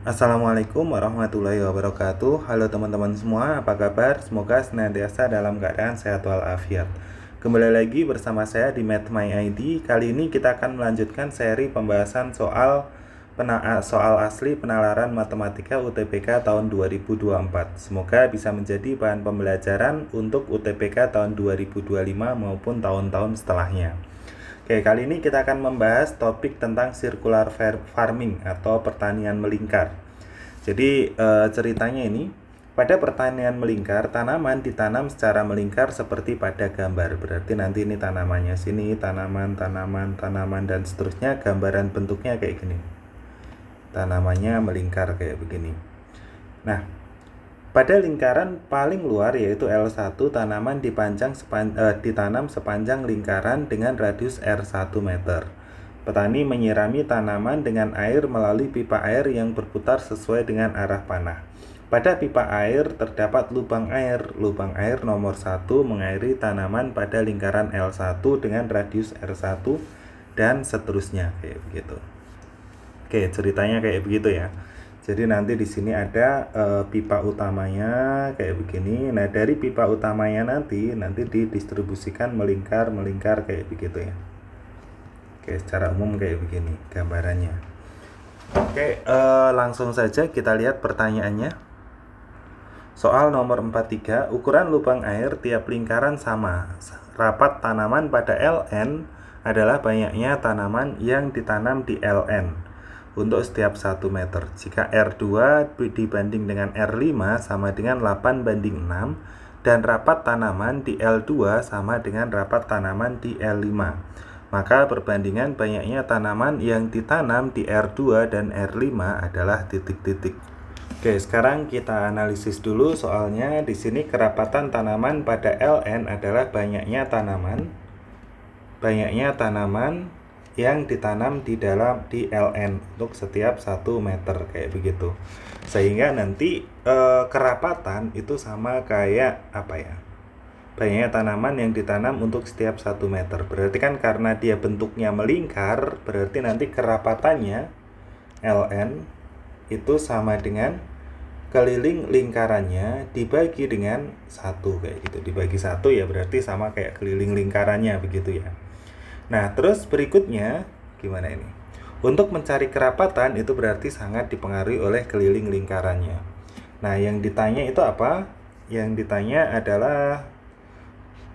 Assalamualaikum warahmatullahi wabarakatuh. Halo teman-teman semua, apa kabar? Semoga senantiasa dalam keadaan sehat walafiat. Kembali lagi bersama saya di Math My ID. Kali ini kita akan melanjutkan seri pembahasan soal asli penalaran matematika UTBK tahun 2024. Semoga bisa menjadi bahan pembelajaran untuk UTBK tahun 2025 maupun tahun-tahun setelahnya. Oke, kali ini kita akan membahas topik tentang circular farming atau pertanian melingkar. Jadi ceritanya ini, pada pertanian melingkar, tanaman ditanam secara melingkar seperti pada gambar. Berarti nanti ini tanamannya sini, tanaman, dan seterusnya, gambaran bentuknya kayak gini. Tanamannya melingkar kayak begini. Nah, pada lingkaran paling luar yaitu L1, tanaman ditanam sepanjang lingkaran dengan radius R1 meter. Petani menyirami tanaman dengan air melalui pipa air yang berputar sesuai dengan arah panah. Pada pipa air terdapat lubang air. Lubang air nomor 1 mengairi tanaman pada lingkaran L1 dengan radius R1 dan seterusnya kayak begitu. Oke, ceritanya kayak begitu ya. Jadi nanti di sini ada pipa utamanya kayak begini. Nah, dari pipa utamanya nanti didistribusikan melingkar kayak begitu ya. Oke, secara umum kayak begini gambarannya. Oke, langsung saja kita lihat pertanyaannya. Soal nomor 43, ukuran lubang air tiap lingkaran sama. Rapat tanaman pada Ln adalah banyaknya tanaman yang ditanam di Ln untuk setiap 1 meter. Jika R2 dibanding dengan R5 sama dengan 8:6 dan rapat tanaman di L2 sama dengan rapat tanaman di L5, maka perbandingan banyaknya tanaman yang ditanam di R2 dan R5 adalah titik-titik. Oke, sekarang kita analisis dulu soalnya. Di sini kerapatan tanaman pada Ln adalah banyaknya tanaman yang ditanam di Ln untuk setiap 1 meter kayak begitu. Sehingga nanti kerapatan itu sama kayak apa ya? Banyaknya tanaman yang ditanam untuk setiap 1 meter. Berarti kan karena dia bentuknya melingkar, berarti nanti kerapatannya Ln itu sama dengan keliling lingkarannya dibagi dengan 1 kayak gitu. Dibagi 1 ya berarti sama kayak keliling lingkarannya begitu ya. Nah, terus berikutnya gimana ini? Untuk mencari kerapatan itu berarti sangat dipengaruhi oleh keliling lingkarannya. Nah, yang ditanya itu apa? Yang ditanya adalah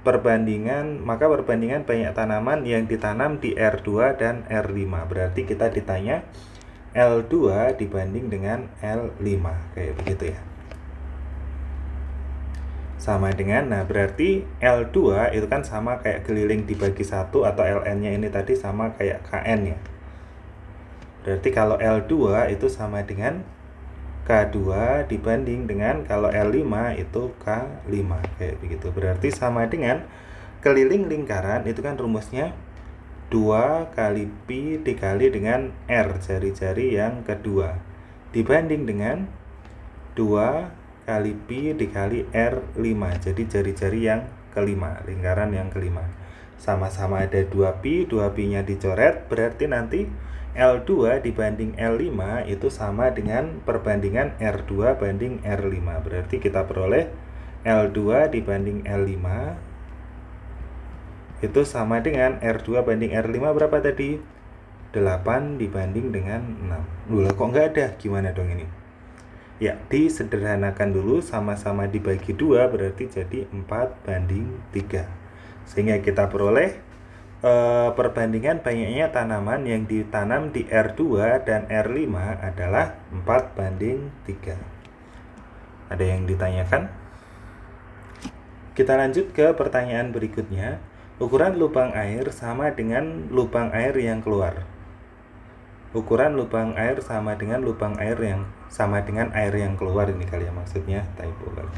perbandingan banyak tanaman yang ditanam di R2 dan R5. Berarti kita ditanya L2 dibanding dengan L5 kayak begitu ya. Sama dengan, nah berarti L2 itu kan sama kayak keliling dibagi 1 atau Ln-nya ini tadi sama kayak Kn ya. Berarti kalau L2 itu sama dengan K2 dibanding dengan kalau L5 itu K5 kayak begitu. Berarti sama dengan keliling lingkaran itu kan rumusnya 2 kali Pi dikali dengan R, jari-jari yang kedua, dibanding dengan 2 kali Pi dikali R5, jadi jari-jari yang kelima, lingkaran yang kelima. Sama-sama ada 2 pi nya dicoret, berarti nanti L2 dibanding L5 itu sama dengan perbandingan R2 banding R5. Berarti kita peroleh L2 dibanding L5 itu sama dengan R2 banding R5 berapa tadi? 8 dibanding dengan 6. Loh, kok nggak ada? Gimana dong ini? Ya, disederhanakan dulu, sama-sama dibagi 2 berarti jadi 4:3. Sehingga kita peroleh perbandingan banyaknya tanaman yang ditanam di R2 dan R5 adalah 4:3. Ada yang ditanyakan? Kita lanjut ke pertanyaan berikutnya. Ukuran lubang air sama dengan lubang air yang keluar. Ukuran lubang air sama dengan air yang keluar, ini kali ya maksudnya, typo kali.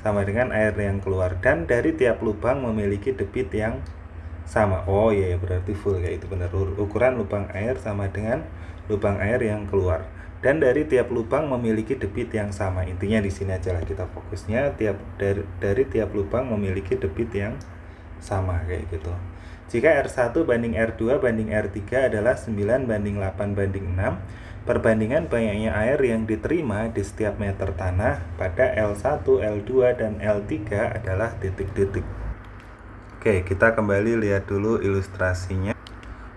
Sama dengan air yang keluar, dan dari tiap lubang memiliki debit yang sama. Oh iya, berarti full kayak itu benar. Ukuran lubang air sama dengan lubang air yang keluar, dan dari tiap lubang memiliki debit yang sama. Intinya di sini aja lah kita fokusnya, dari tiap lubang memiliki debit yang sama kayak gitu. Jika R1 banding R2 banding R3 adalah 9:8:6, Perbandingan banyaknya air yang diterima di setiap meter tanah pada L1, L2, dan L3 adalah titik-titik. Oke, kita kembali lihat dulu ilustrasinya.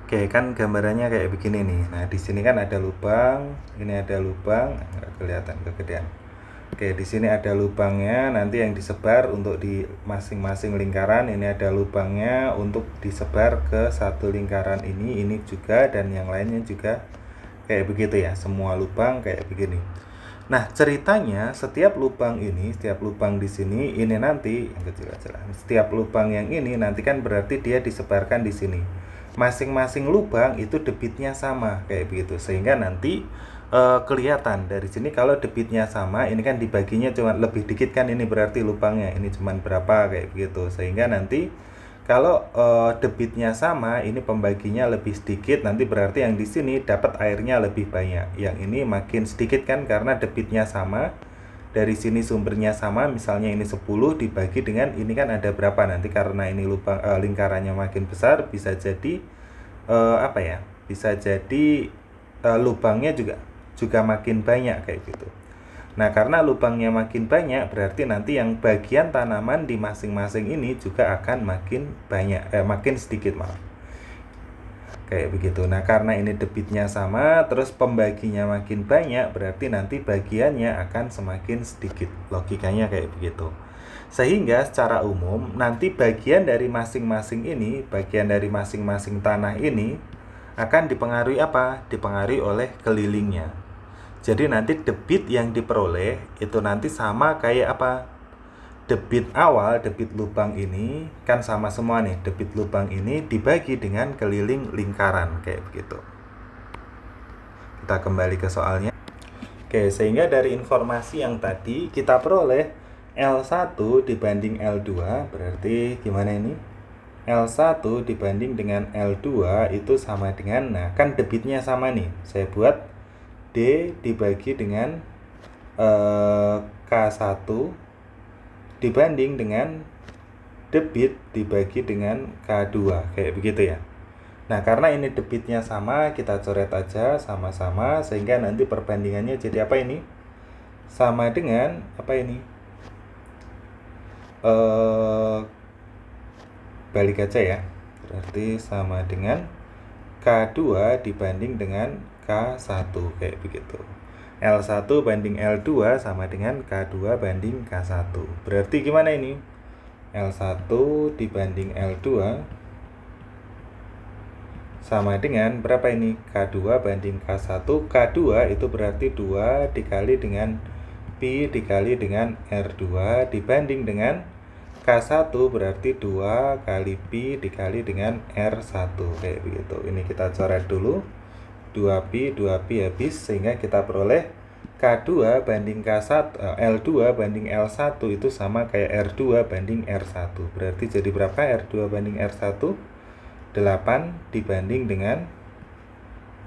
Oke, kan gambarannya kayak begini nih. Nah, di sini kan ada lubang, ini ada lubang, nggak kelihatan kegedean. Oke, di sini ada lubangnya, nanti yang disebar untuk di masing-masing lingkaran. Ini ada lubangnya untuk disebar ke satu lingkaran ini juga, dan yang lainnya juga kayak begitu ya. Semua lubang kayak begini. Nah, ceritanya setiap lubang di sini, ini nanti yang kecil aja lah. Setiap lubang yang ini nanti kan berarti dia disebarkan di sini. Masing-masing lubang itu debitnya sama kayak begitu, sehingga nanti kelihatan dari sini kalau debitnya sama, ini kan dibaginya cuma lebih dikit kan, ini berarti lubangnya ini cuma berapa kayak begitu, sehingga nanti kalau debitnya sama, ini pembaginya lebih sedikit, nanti berarti yang di sini dapat airnya lebih banyak. Yang ini makin sedikit kan karena debitnya sama. Dari sini sumbernya sama, misalnya ini 10 dibagi dengan ini kan ada berapa, nanti karena ini lubang lingkarannya makin besar, bisa jadi Bisa jadi lubangnya juga makin banyak kayak gitu. Nah, karena lubangnya makin banyak, berarti nanti yang bagian tanaman di masing-masing ini juga akan makin banyak, makin sedikit, maaf. Kayak begitu. Nah, karena ini debitnya sama, terus pembaginya makin banyak, berarti nanti bagiannya akan semakin sedikit. Logikanya kayak begitu. Sehingga secara umum, nanti bagian dari masing-masing tanah ini akan dipengaruhi apa? Dipengaruhi oleh kelilingnya. Jadi nanti debit yang diperoleh itu nanti sama kayak apa? Debit awal, debit lubang ini kan sama semua nih. Debit lubang ini dibagi dengan keliling lingkaran kayak begitu. Kita kembali ke soalnya. Oke, sehingga dari informasi yang tadi kita peroleh L1 dibanding L2, berarti gimana ini? L1 dibanding dengan L2 itu sama dengan, nah kan debitnya sama nih. Saya buat D dibagi dengan K1 dibanding dengan debit dibagi dengan K2, kayak begitu ya. Nah, karena ini debitnya sama, kita coret aja sama-sama, sehingga nanti perbandingannya jadi apa ini? Sama dengan apa ini? Balik aja ya. Berarti sama dengan K2 dibanding dengan K1 kayak begitu. L1 banding L2 sama dengan K2 banding K1. Berarti gimana ini? L1 dibanding L2 sama dengan berapa ini? K2 banding K1. K2 itu berarti 2 dikali dengan Pi dikali dengan R2 dibanding dengan K1 berarti 2 kali Pi dikali dengan R1 kayak begitu. Ini kita coret dulu. 2pi habis, sehingga kita peroleh K2 banding K1, L2 banding L1 itu sama kayak R2 banding R1. Berarti jadi berapa R2 banding R1? 8 dibanding dengan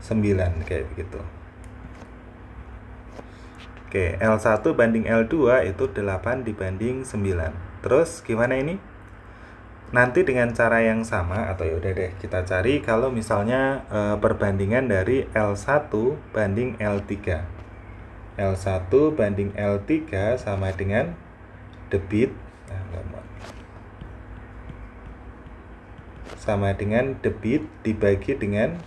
9 kayak begitu. Oke, L1 banding L2 itu 8 dibanding 9. Terus gimana ini? Nanti dengan cara yang sama, atau ya udah deh kita cari kalau misalnya perbandingan dari L1 banding L3. L1 banding L3 sama dengan debit dibagi dengan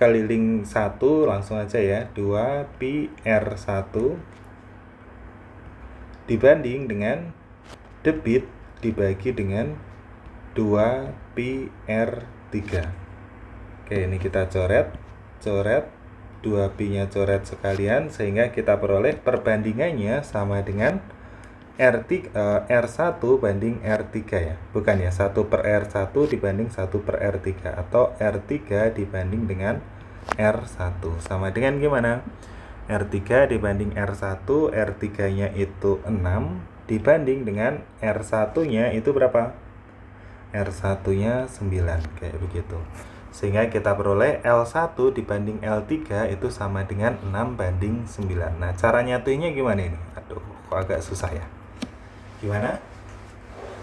keliling 1, langsung aja ya, 2 Pi R1 dibanding dengan debit dibagi dengan 2 Pi R3. Oke, ini kita coret 2 Pi nya coret sekalian, sehingga kita peroleh perbandingannya sama dengan R1 banding R3 ya. Bukan ya, 1 per R1 dibanding 1 per R3, atau R3 dibanding dengan R1. Sama dengan gimana? R3 dibanding R1, R3 nya itu 6 dibanding dengan R1 nya itu berapa? R1 nya 9 kayak begitu. Sehingga kita peroleh L1 dibanding L3 itu sama dengan 6 banding 9. Nah, cara nyatuinnya gimana ini? Aduh, kok agak susah ya. Gimana?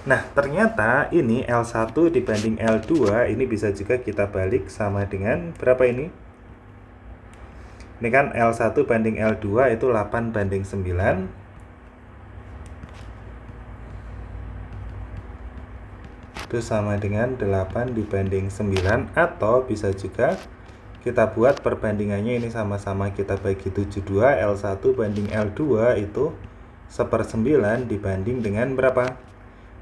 Nah, ternyata ini L1 dibanding L2 ini bisa juga kita balik sama dengan berapa ini? Ini kan L1 banding L2 itu 8 banding 9. Itu sama dengan 8 dibanding 9. Atau bisa juga kita buat perbandingannya ini sama-sama kita bagi 72. L1 banding L2 itu 1/9 dibanding dengan berapa?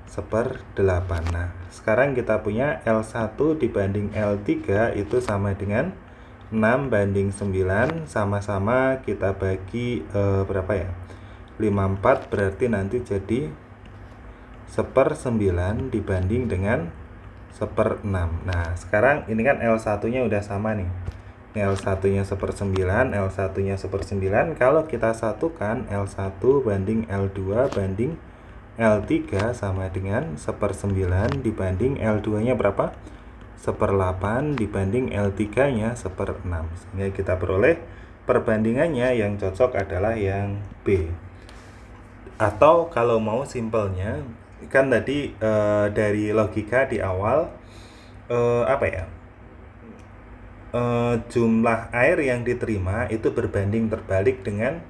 1/8. Nah, sekarang kita punya L1 dibanding L3 itu sama dengan 6 banding 9. Sama-sama kita bagi berapa ya? 54, berarti nanti jadi 1/9 dibanding dengan 1/6. Nah, sekarang ini kan L1-nya udah sama nih. Ini L1-nya 1/9, L1-nya 1/9. Kalau kita satukan, L1 banding L2 banding L3 sama dengan 1/9 dibanding L2-nya berapa? 1/8 dibanding L3-nya 1/6. Sehingga kita peroleh perbandingannya yang cocok adalah yang B. Atau kalau mau simpelnya, kan tadi dari logika di awal apa ya? Jumlah air yang diterima itu berbanding terbalik dengan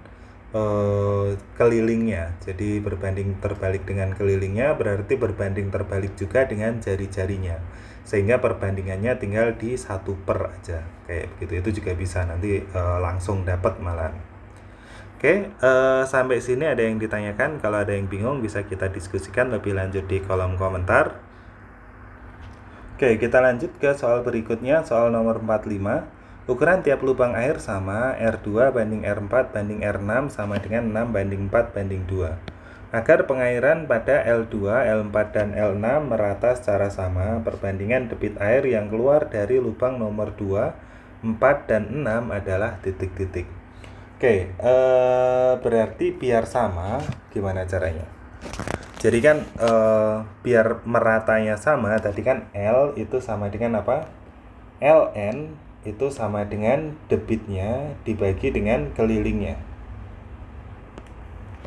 kelilingnya. Jadi berbanding terbalik dengan kelilingnya berarti berbanding terbalik juga dengan jari-jarinya, sehingga perbandingannya tinggal di 1/per aja, kayak begitu. Itu juga bisa nanti langsung dapat malah. Oke, sampai sini ada yang ditanyakan? Kalau ada yang bingung bisa kita diskusikan lebih lanjut di kolom komentar. Oke, kita lanjut ke soal berikutnya, soal nomor 45. Ukuran tiap lubang air sama, R2 banding R4 banding R6 sama dengan 6 banding 4 banding 2. Agar pengairan pada L2, L4, dan L6 merata secara sama, perbandingan debit air yang keluar dari lubang nomor 2, 4, dan 6 adalah titik-titik. Oke, berarti biar sama, gimana caranya? Jadi kan biar meratanya sama, tadi kan L itu sama dengan apa? Ln itu sama dengan debitnya dibagi dengan kelilingnya.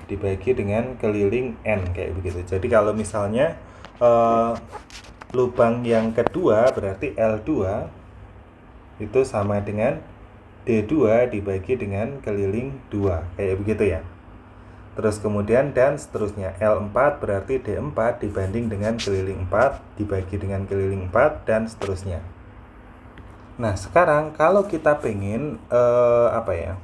Dibagi dengan keliling N, kayak begitu. Jadi kalau misalnya lubang yang kedua berarti L2 itu sama dengan D2 dibagi dengan keliling 2, kayak begitu ya. Terus kemudian dan seterusnya, L4 berarti D4 dibanding dengan keliling 4 dibagi dengan keliling 4 dan seterusnya. Nah, sekarang kalau kita pengen apa ya?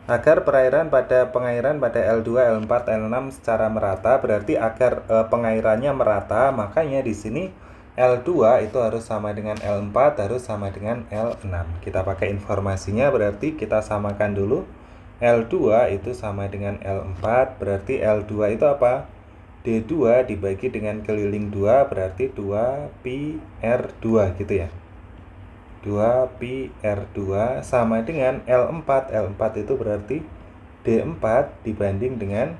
Agar pengairan pada L2, L4, L6 secara merata, berarti agar pengairannya merata, makanya di sini L2 itu harus sama dengan L4, harus sama dengan L6. Kita pakai informasinya, berarti kita samakan dulu. L2 itu sama dengan L4, berarti L2 itu apa? D2 dibagi dengan keliling 2, berarti 2pi R2 gitu ya. 2pi R2 sama dengan L4. L4 itu berarti D4 dibanding dengan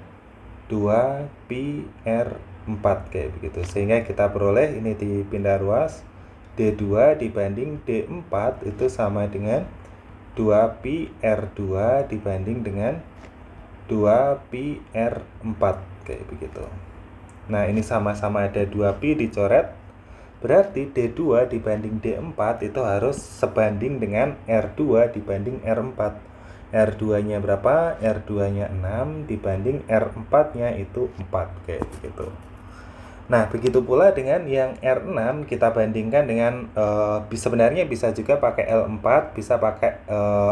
2pi R4, kayak begitu. Sehingga kita peroleh ini dipindah ruas, D2 dibanding D4 itu sama dengan 2pi R2 dibanding dengan 2pi R4, kayak begitu. Nah, ini sama-sama ada 2pi dicoret, berarti D2 dibanding D4 itu harus sebanding dengan R2 dibanding R4. R2-nya berapa? R2-nya 6 dibanding R4-nya itu 4, kayak begitu. Nah, begitu pula dengan yang R6 kita bandingkan dengan sebenarnya bisa juga pakai L4, bisa pakai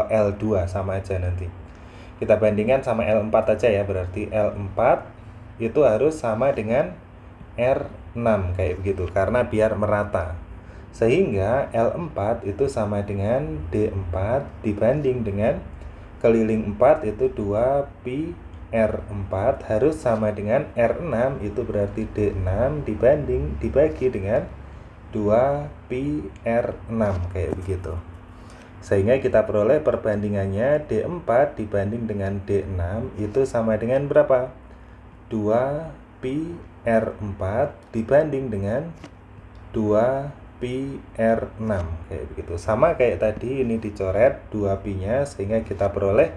L2, sama aja nanti. Kita bandingkan sama L4 aja ya, berarti L4 itu harus sama dengan R6, kayak begitu, karena biar merata. Sehingga L4 itu sama dengan D4 dibanding dengan keliling 4 itu 2pi R4 harus sama dengan R6 itu berarti D6 dibagi dengan 2pi R6, kayak begitu. Sehingga kita peroleh perbandingannya D4 dibanding dengan D6 itu sama dengan berapa? 2pi R4 dibanding dengan 2pi R6, kayak begitu. Sama kayak tadi, ini dicoret 2pi-nya sehingga kita peroleh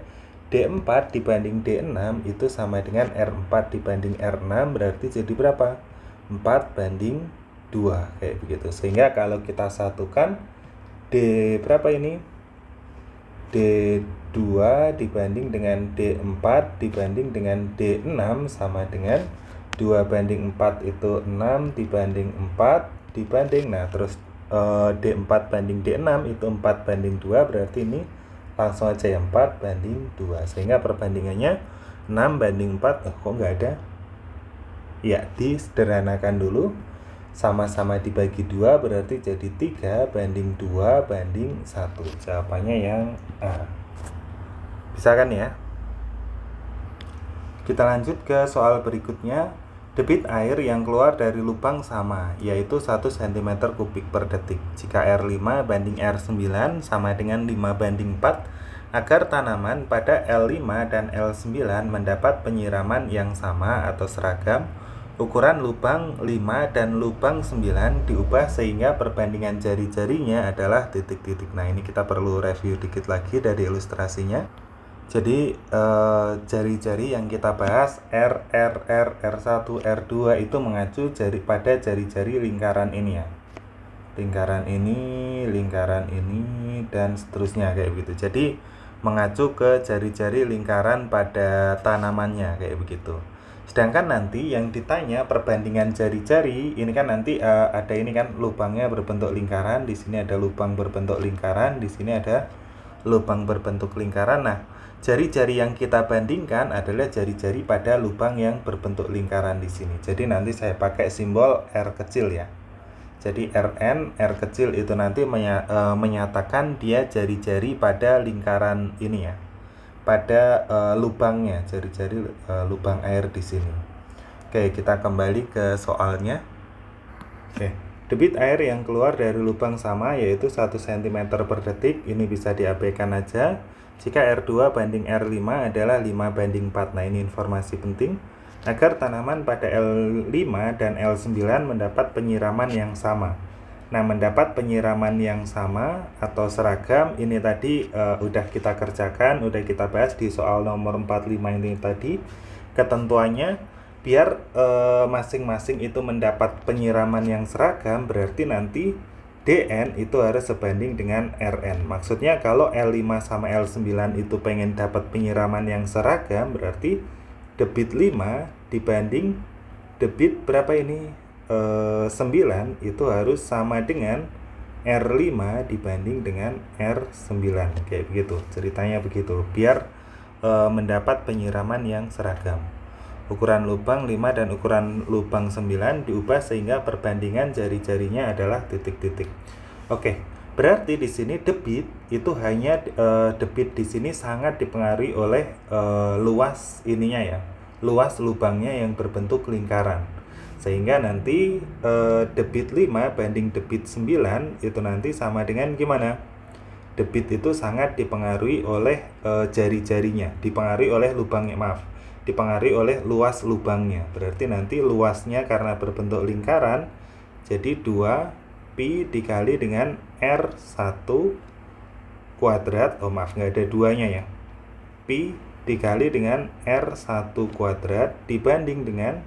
D4 dibanding D6 itu sama dengan R4 dibanding R6, berarti jadi berapa? 4 banding 2, kayak begitu. Sehingga kalau kita satukan D berapa ini? D2 dibanding dengan D4 dibanding dengan D6 sama dengan 2 banding 4 itu 6 dibanding 4 dibanding, nah terus D4 banding D6 itu 4 banding 2, berarti ini langsung aja ya 4 banding 2, sehingga perbandingannya 6 banding 4, kok nggak ada? Ya, disederhanakan dulu, sama-sama dibagi 2 berarti jadi 3 banding 2 banding 1. Jawabannya yang A. Bisa kan ya? Kita lanjut ke soal berikutnya. Debit air yang keluar dari lubang sama, yaitu 1 cm kubik per detik. Jika R5 banding R9 sama dengan 5 banding 4, agar tanaman pada L5 dan L9 mendapat penyiraman yang sama atau seragam, ukuran lubang 5 dan lubang 9 diubah sehingga perbandingan jari-jarinya adalah titik-titik. Nah, ini kita perlu review dikit lagi dari ilustrasinya. Jadi jari-jari yang kita bahas R1, R2 itu mengacu pada jari-jari lingkaran ini ya. Lingkaran ini, dan seterusnya kayak begitu. Jadi mengacu ke jari-jari lingkaran pada tanamannya kayak begitu. Sedangkan nanti yang ditanya perbandingan jari-jari, ini kan nanti ada ini kan lubangnya berbentuk lingkaran, di sini ada lubang berbentuk lingkaran, di sini ada lubang berbentuk lingkaran. Nah, jari-jari yang kita bandingkan adalah jari-jari pada lubang yang berbentuk lingkaran di sini. Jadi nanti saya pakai simbol R kecil ya. Jadi RN, R kecil itu nanti menyatakan dia jari-jari pada lingkaran ini ya. Pada lubangnya, jari-jari lubang air di sini. Oke, kita kembali ke soalnya. Oke. Debit air yang keluar dari lubang sama yaitu 1 cm per detik, ini bisa diabaikan aja. Jika R2 banding R5 adalah 5 banding 4. Nah, ini informasi penting. Agar tanaman pada L5 dan L9 mendapat penyiraman yang sama. Nah, mendapat penyiraman yang sama atau seragam, ini tadi udah kita kerjakan, udah kita bahas di soal nomor 45 ini tadi. Ketentuannya, biar masing-masing itu mendapat penyiraman yang seragam, berarti nanti DN itu harus sebanding dengan RN. Maksudnya kalau L5 sama L9 itu pengen dapat penyiraman yang seragam, berarti debit 5 dibanding debit berapa ini? 9 itu harus sama dengan R5 dibanding dengan R9. Kayak begitu, ceritanya begitu, biar mendapat penyiraman yang seragam. Ukuran lubang 5 dan ukuran lubang 9 diubah sehingga perbandingan jari-jarinya adalah titik-titik. Oke, berarti di sini debit itu hanya debit di sini sangat dipengaruhi oleh luas ininya ya. Luas lubangnya yang berbentuk lingkaran. Sehingga nanti debit 5 banding debit 9 itu nanti sama dengan gimana? Debit itu sangat dipengaruhi oleh jari-jarinya, dipengaruhi oleh lubangnya, dipengaruhi oleh luas lubangnya. Berarti nanti luasnya karena berbentuk lingkaran, jadi 2 pi dikali dengan R1 kuadrat, nggak ada 2-nya ya, pi dikali dengan R1 kuadrat dibanding dengan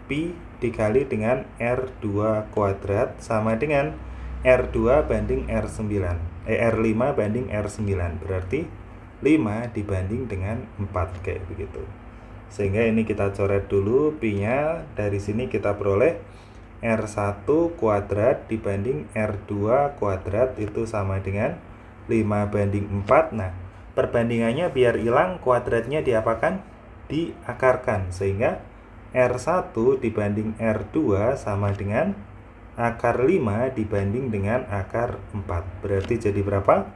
pi dikali dengan R2 kuadrat sama dengan R2 banding R9, R5 banding R9, berarti 5 dibanding dengan 4 kayak begitu. Sehingga ini kita coret dulu pi-nya, dari sini kita peroleh R1 kuadrat dibanding R2 kuadrat itu sama dengan 5 banding 4. Nah, perbandingannya biar hilang, kuadratnya diapakan? Diakarkan, sehingga R1 dibanding R2 sama dengan akar 5 dibanding dengan akar 4. Berarti jadi berapa?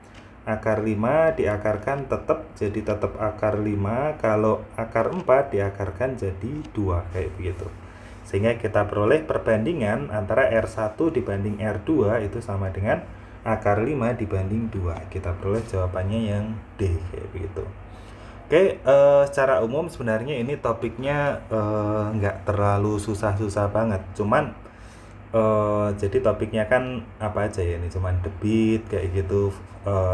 Akar 5 diakarkan tetap akar 5, kalau akar 4 diakarkan jadi 2 kayak begitu. Sehingga kita peroleh perbandingan antara R1 dibanding R2 itu sama dengan akar 5 dibanding 2. Kita peroleh jawabannya yang D kayak begitu. Oke, secara umum sebenarnya ini topiknya nggak terlalu susah-susah banget, cuman jadi topiknya kan apa aja ya, ini cuman debit kayak gitu,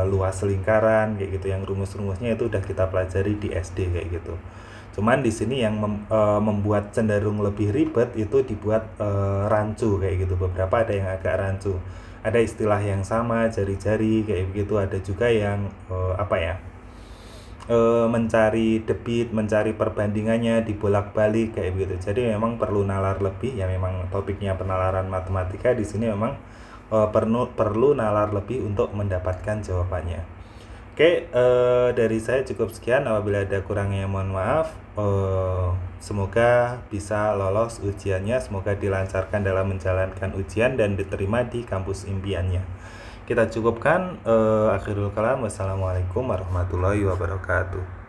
luas lingkaran kayak gitu, yang rumus-rumusnya itu udah kita pelajari di SD kayak gitu. Cuman di sini yang membuat cenderung lebih ribet itu dibuat rancu kayak gitu, beberapa ada yang agak rancu. ada istilah yang sama, jari-jari kayak begitu. Ada juga yang mencari debit, mencari perbandingannya, dibolak-balik kayak begitu. Jadi memang perlu nalar lebih, ya memang topiknya penalaran matematika di sini memang perlu nalar lebih untuk mendapatkan jawabannya. Oke, dari saya cukup sekian. Apabila ada kurangnya mohon maaf. Semoga bisa lolos ujiannya, semoga dilancarkan dalam menjalankan ujian dan diterima di kampus impiannya. Kita cukupkan. Akhirul kalam. Wassalamualaikum warahmatullahi wabarakatuh.